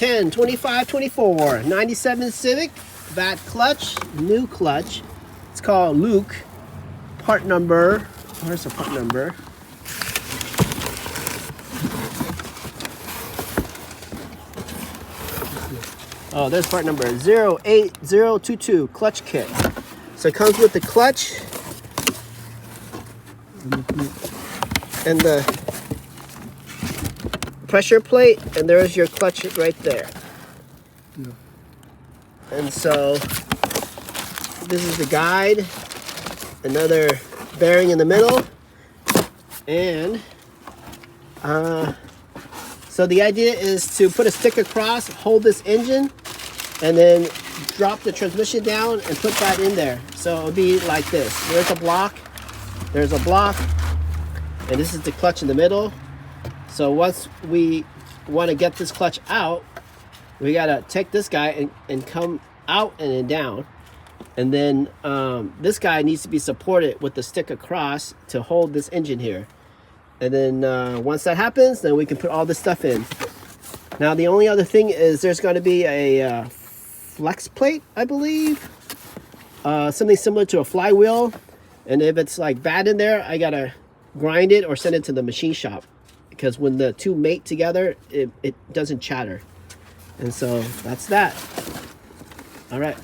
10, 25, 24, 97 Civic, VAT clutch, new clutch. It's called Luke. Part number, where's the part number? Oh, there's part number 08022 clutch kit. So it comes with the clutch and the pressure plate, and there's your clutch right there. Yeah. And so this is the guide, another bearing in the middle, and so the idea is to put a stick across, hold this engine, and then drop the transmission down and put that in there. So it'll be like this. There's a block, and this is the clutch in the middle. So once we want to get this clutch out, we gotta take this guy and come out and then down. And then this guy needs to be supported with the stick across to hold this engine here. And then once that happens, then we can put all this stuff in. Now the only other thing is there's going to be a flex plate, I believe. Something similar to a flywheel. And if it's like bad in there, I gotta grind it or send it to the machine shop. Because when the two mate together, it doesn't chatter. And so that's that. All right.